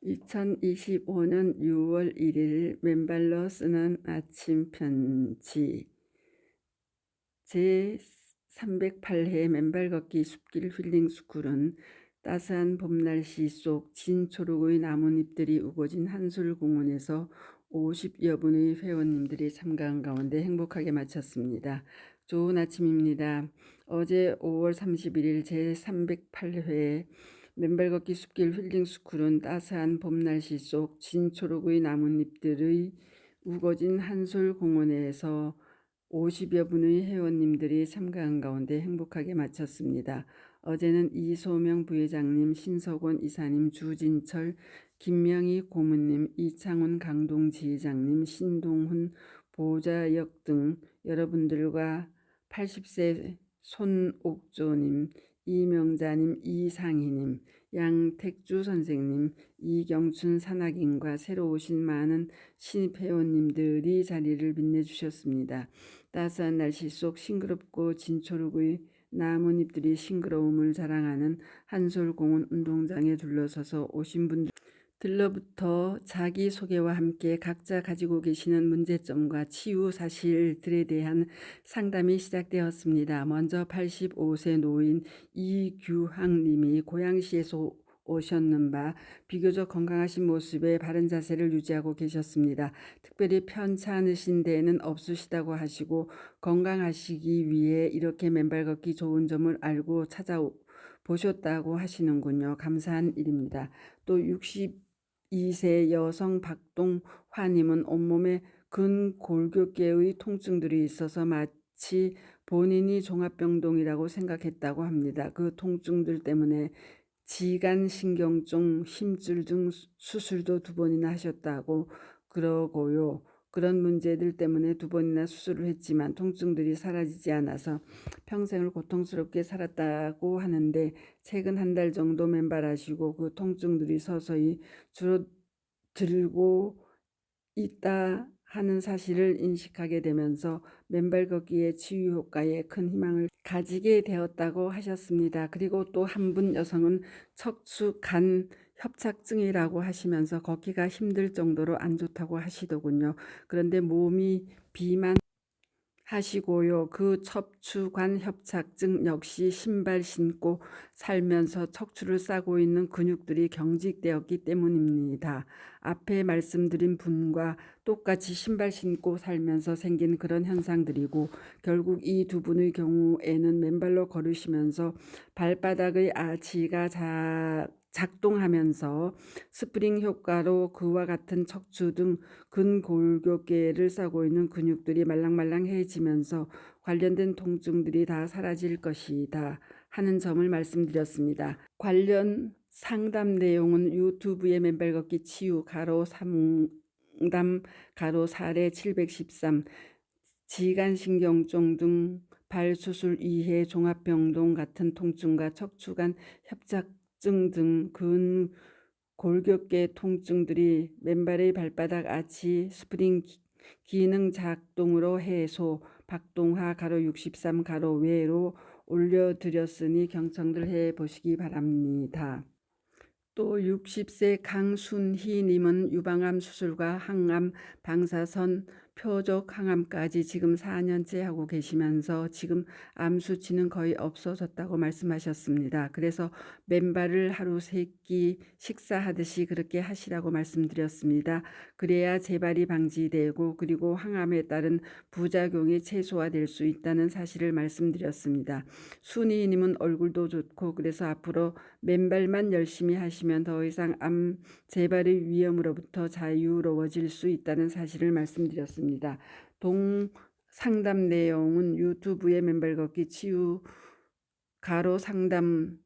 2025년 6월 1일 맨발로 쓰는 아침 편지 제 308회 맨발 걷기 숲길 힐링 스쿨은 따스한 봄 날씨 속 진초록의 나뭇잎들이 우거진 한솔공원에서 50여 분의 회원님들이 참가한 가운데 행복하게 마쳤습니다. 좋은 아침입니다. 어제 5월 31일 제308회 맨발 걷기 숲길 힐링 스쿨은 따스한 봄 날씨 속 진초록의 나뭇잎들의 우거진 한솔공원에서 50여 분의 회원님들이 참가한 가운데 행복하게 마쳤습니다. 어제는 이소명 부회장님, 신석원 이사님, 주진철, 김명희 고문님, 이창훈 강동지회장님, 신동훈 보좌역 등 여러분들과 80세 손옥조님, 이명자님, 이상희님, 양택주 선생님, 이경춘 산악인과 새로 오신 많은 신입 회원님들이 자리를 빛내주셨습니다. 따스한 날씨 속 싱그럽고 진초록의 나뭇잎들이 싱그러움을 자랑하는 한솔공원 운동장에 둘러서서 오신 분들로부터 자기소개와 함께 각자 가지고 계시는 문제점과 치유 사실들에 대한 상담이 시작되었습니다. 먼저 85세 노인 이규항 님이 고양시에서 오셨는 비교적 건강하신 모습에 바른 자세를 유지하고 계셨습니다. 특별히 편찮으신 데는 없으시다고 하시고 건강하시기 위해 이렇게 맨발 걷기 좋은 점을 알고 찾아보셨다고 하시는군요. 감사한 일입니다. 또 62세 여성 박동화님은 온몸에 근골격계의 통증들이 있어서 마치 본인이 종합병동이라고 생각했다고 합니다. 그 통증들 때문에 지간신경종, 힘줄 등 수술도 2번이나 하셨다고 그러고요. 그런 문제들 때문에 2번이나 수술을 했지만 통증들이 사라지지 않아서 평생을 고통스럽게 살았다고 하는데 최근 1달 정도 맨발하시고 그 통증들이 서서히 줄어들고 있다 하는 사실을 인식하게 되면서 맨발 걷기의 치유 효과에 큰 희망을 가지게 되었다고 하셨습니다. 그리고 또 한 분 여성은 척추 간 협착증이라고 하시면서 걷기가 힘들 정도로 안 좋다고 하시더군요. 그런데 몸이 비만하시고요. 그 척추관 협착증 역시 신발 신고 살면서 척추를 싸고 있는 근육들이 경직되었기 때문입니다. 앞에 말씀드린 분과 똑같이 신발 신고 살면서 생긴 그런 현상들이고 결국 이 2분의 경우에는 맨발로 걸으시면서 발바닥의 아치가 작동하면서 스프링 효과로 그와 같은 척추 등 근골격계를 싸고 있는 근육들이 말랑말랑해지면서 관련된 통증들이 다 사라질 것이다 하는 점을 말씀드렸습니다. 관련 상담 내용은 유튜브의 맨발 걷기 치유 상담 사례 713 지간신경종 등 발수술 이해 종합병동 같은 통증과 척추관 협착증 등 근골격계 통증들이 맨발의 발바닥 아치 스프링 기능 작동으로 해소 박동화 가로 63 가로 외로 올려드렸으니 경청들 해보시기 바랍니다. 또 60세 강순희님은 유방암 수술과 항암, 방사선, 표적 항암까지 지금 4년째 하고 계시면서 지금 암 수치는 거의 없어졌다고 말씀하셨습니다. 그래서 맨발을 하루 3끼 식사하듯이 그렇게 하시라고 말씀드렸습니다. 그래야 재발이 방지되고 그리고 항암에 따른 부작용이 최소화될 수 있다는 사실을 말씀드렸습니다. 순희님은 얼굴도 좋고 그래서 앞으로 맨발만 열심히 하시면 더 이상 암 재발의 위험으로부터 자유로워질 수 있다는 사실을 말씀드렸습니다. 상담 내용은 유튜브의 맨발 걷기 치유 상담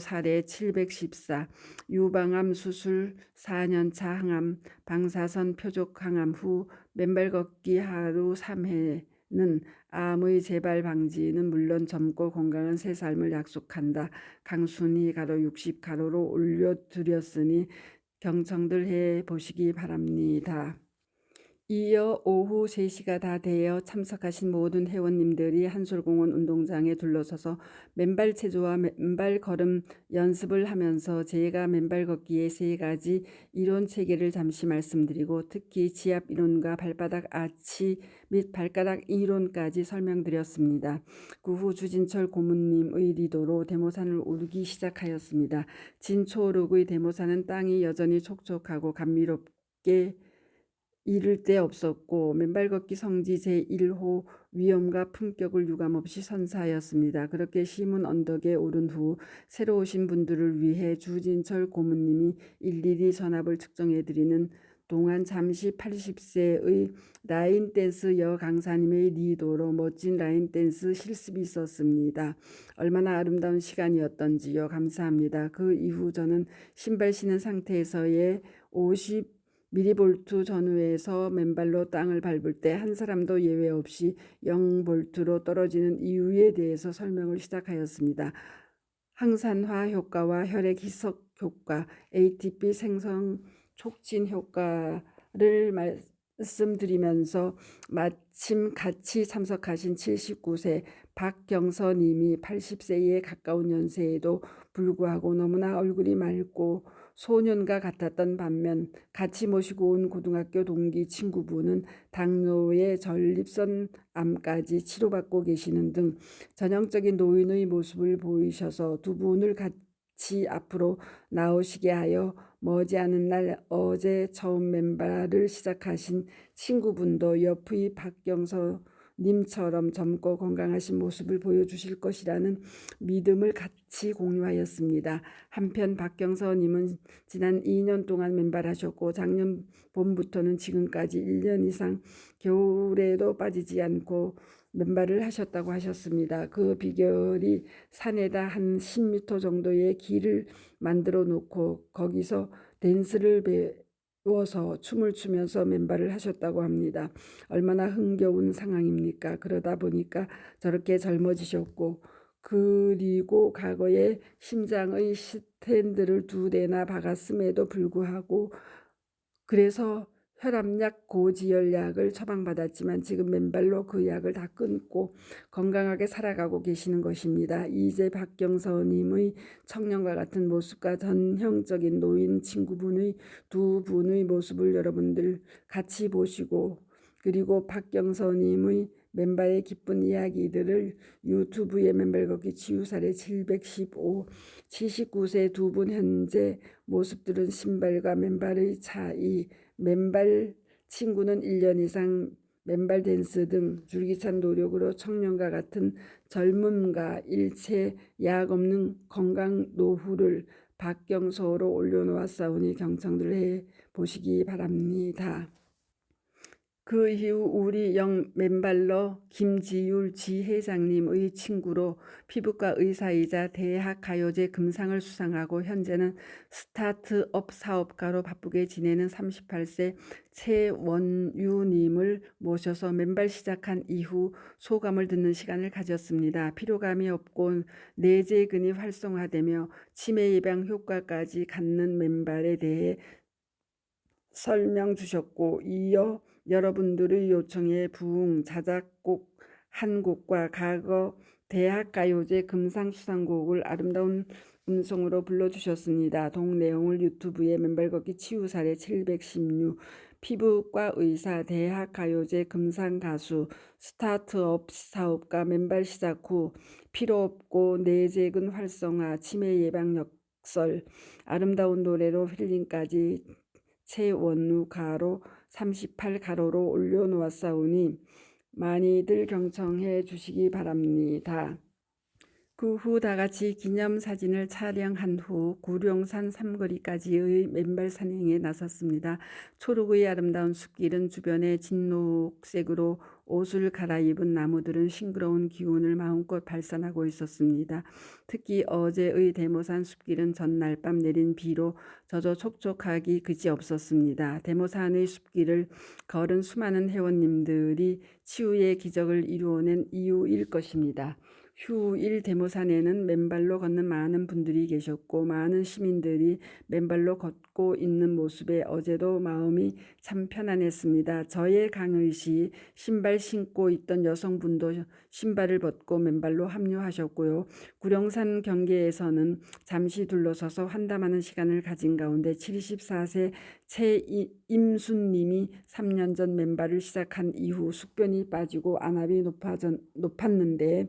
사례 714 유방암 수술 4년차 항암 방사선 표적 항암 후 맨발 걷기 하루 3회는 암의 재발 방지는 물론 젊고 건강한 새 삶을 약속한다. 강순희 가로 60 가로로 올려드렸으니 경청들 해보시기 바랍니다. 이어 오후 3시가 다 되어 참석하신 모든 회원님들이 한솔공원 운동장에 둘러서서 맨발 체조와 맨발 걸음 연습을 하면서 제가 맨발 걷기의 3가지 이론 체계를 잠시 말씀드리고 특히 지압 이론과 발바닥 아치 및 발가락 이론까지 설명드렸습니다. 그 후 주진철 고문님의 리더로 대모산을 오르기 시작하였습니다. 진초록의 대모산은 땅이 여전히 촉촉하고 감미롭게 이를 데 없었고 맨발 걷기 성지 제1호 위엄과 품격을 유감없이 선사하였습니다. 그렇게 시문 언덕에 오른 후 새로 오신 분들을 위해 주진철 고문님이 일일이 전압을 측정해드리는 동안 잠시 80세의 라인 댄스 여 강사님의 리더로 멋진 라인 댄스 실습이 있었습니다. 얼마나 아름다운 시간이었던지요. 감사합니다. 그 이후 저는 신발 신은 상태에서의 50 미리볼트 전후에서 맨발로 땅을 밟을 때 한 사람도 예외 없이 0볼트로 떨어지는 이유에 대해서 설명을 시작하였습니다. 항산화 효과와 혈액 희석 효과, ATP 생성 촉진 효과를 말씀드리면서 마침 같이 참석하신 79세 박경서 님이 80세에 가까운 연세에도 불구하고 너무나 얼굴이 맑고 소년과 같았던 반면 같이 모시고 온 고등학교 동기 친구분은 당뇨의 전립선암까지 치료받고 계시는 등 전형적인 노인의 모습을 보이셔서 두 분을 같이 앞으로 나오시게 하여 머지않은 날 어제 처음 맨발을 시작하신 친구분도 옆의 박경서 님처럼 젊고 건강하신 모습을 보여주실 것이라는 믿음을 같이 공유하였습니다. 한편 박경서 님은 지난 2년 동안 맨발하셨고 작년 봄부터는 지금까지 1년 이상 겨울에도 빠지지 않고 맨발을 하셨다고 하셨습니다. 그 비결이 산에다 한 10m 정도의 길을 만들어 놓고 거기서 댄스를 배워서 춤을 추면서 맨발을 하셨다고 합니다. 얼마나 흥겨운 상황입니까? 그러다 보니까 저렇게 젊어지셨고 그리고 과거에 심장의 스텐트를 2대나 박았음에도 불구하고 그래서 혈압약 고지혈약을 처방받았지만 지금 맨발로 그 약을 다 끊고 건강하게 살아가고 계시는 것입니다. 이제 박경서님의 청년과 같은 모습과 전형적인 노인 친구분의 두 분의 모습을 여러분들 같이 보시고 그리고 박경서님의 맨발의 기쁜 이야기들을 유튜브에 맨발 걷기 치유사례 715, 79세 두 분 현재 모습들은 신발과 맨발의 차이, 맨발 친구는 1년 이상 맨발 댄스 등 줄기찬 노력으로 청년과 같은 젊음과 일체 약 없는 건강 노후를 박경서로 올려놓았사오니 경청들 해 보시기 바랍니다. 그 이후 우리 영 맨발러 김지율 지회장님의 친구로 피부과 의사이자 대학가요제 금상을 수상하고 현재는 스타트업 사업가로 바쁘게 지내는 38세 최원유님을 모셔서 맨발 시작한 이후 소감을 듣는 시간을 가졌습니다. 피로감이 없고 내재근이 활성화되며 치매 예방 효과까지 갖는 맨발에 대해 설명 주셨고 이어 여러분들의 요청에 부응 자작곡 한 곡과 과거 대학가요제 금상수상곡을 아름다운 음성으로 불러주셨습니다. 동 내용을 유튜브에 맨발 걷기 치유사례 716 피부과 의사 대학가요제 금상가수 스타트업 사업가 맨발 시작 후 피로 없고 내재근 활성화 치매 예방 역설 아름다운 노래로 힐링까지 최원우 가로 38 가로로 올려놓았사오니 많이들 경청해 주시기 바랍니다. 그 후 다같이 기념사진을 촬영한 후 구룡산 삼거리까지의 맨발 산행에 나섰습니다. 초록의 아름다운 숲길은 주변에 진녹색으로 옷을 갈아입은 나무들은 싱그러운 기운을 마음껏 발산하고 있었습니다. 특히 어제의 대모산 숲길은 전날 밤 내린 비로 젖어 촉촉하기 그지없었습니다. 대모산의 숲길을 걸은 수많은 회원님들이 치유의 기적을 이루어낸 이유일 것입니다. 휴일 대모산에는 맨발로 걷는 많은 분들이 계셨고 많은 시민들이 맨발로 걷고 있는 모습에 어제도 마음이 참 편안했습니다. 저의 강의시 신발 신고 있던 여성분도 신발을 벗고 맨발로 합류하셨고요. 구룡산 경계에서는 잠시 둘러서서 환담하는 시간을 가진 가운데 74세 최임순님이 3년 전 맨발을 시작한 이후 숙변이 빠지고 안압이 높았는데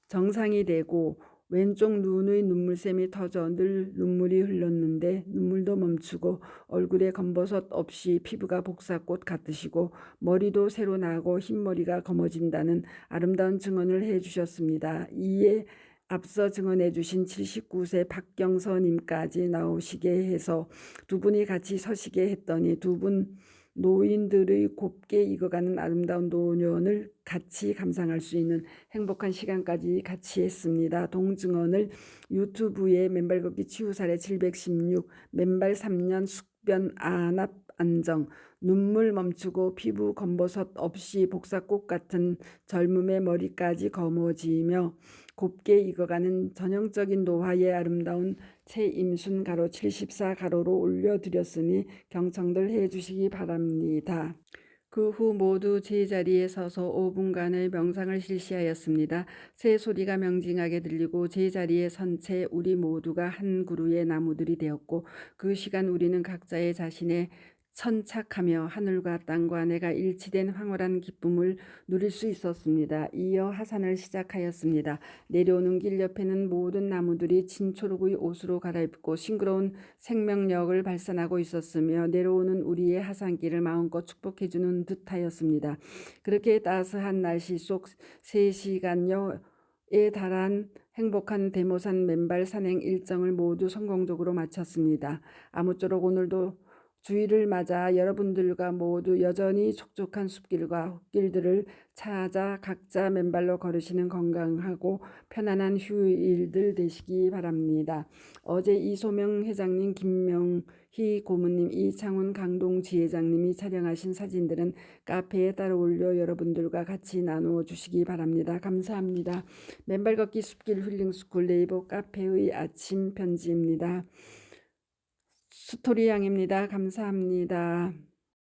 정상이 되고 왼쪽 눈의 눈물샘이 터져 늘 눈물이 흘렀는데 눈물도 멈추고 얼굴에 검버섯 없이 피부가 복사꽃 같으시고 머리도 새로 나고 흰머리가 검어진다는 아름다운 증언을 해주셨습니다. 이에 앞서 증언해 주신 79세 박경서님까지 나오시게 해서 두 분이 같이 서시게 했더니 두 분 노인들의 곱게 익어가는 아름다운 노년을 같이 감상할 수 있는 행복한 시간까지 같이 했습니다. 동증언을 유튜브에 맨발 걷기 치유 사례 716, 맨발 3년 숙변 안압 안정, 눈물 멈추고 피부 검버섯 없이 복사꽃 같은 젊음의 머리까지 검어지며 곱게 익어가는 전형적인 노화의 아름다운 최임순 가로 74 가로로 올려드렸으니 경청들 해주시기 바랍니다. 그 후 모두 제자리에 서서 5분간의 명상을 실시하였습니다. 새 소리가 명징하게 들리고 제자리에 선 채 우리 모두가 한 그루의 나무들이 되었고 그 시간 우리는 각자의 자신의 천착하며 하늘과 땅과 내가 일치된 황홀한 기쁨을 누릴 수 있었습니다. 이어 하산을 시작하였습니다. 내려오는 길 옆에는 모든 나무들이 진초록의 옷으로 갈아입고 싱그러운 생명력을 발산하고 있었으며 내려오는 우리의 하산길을 마음껏 축복해주는 듯하였습니다. 그렇게 따스한 날씨 속 3시간여에 달한 행복한 대모산 맨발 산행 일정을 모두 성공적으로 마쳤습니다. 아무쪼록 오늘도 주일을 맞아 여러분들과 모두 여전히 촉촉한 숲길과 흙길들을 찾아 각자 맨발로 걸으시는 건강하고 편안한 휴일들 되시기 바랍니다. 어제 이소명 회장님, 김명희 고모님, 이창훈 강동 지회장님이 촬영하신 사진들은 카페에 따로 올려 여러분들과 같이 나누어 주시기 바랍니다. 감사합니다. 맨발 걷기 숲길 힐링스쿨 네이버 카페의 아침 편지입니다. 스토리양입니다. 감사합니다.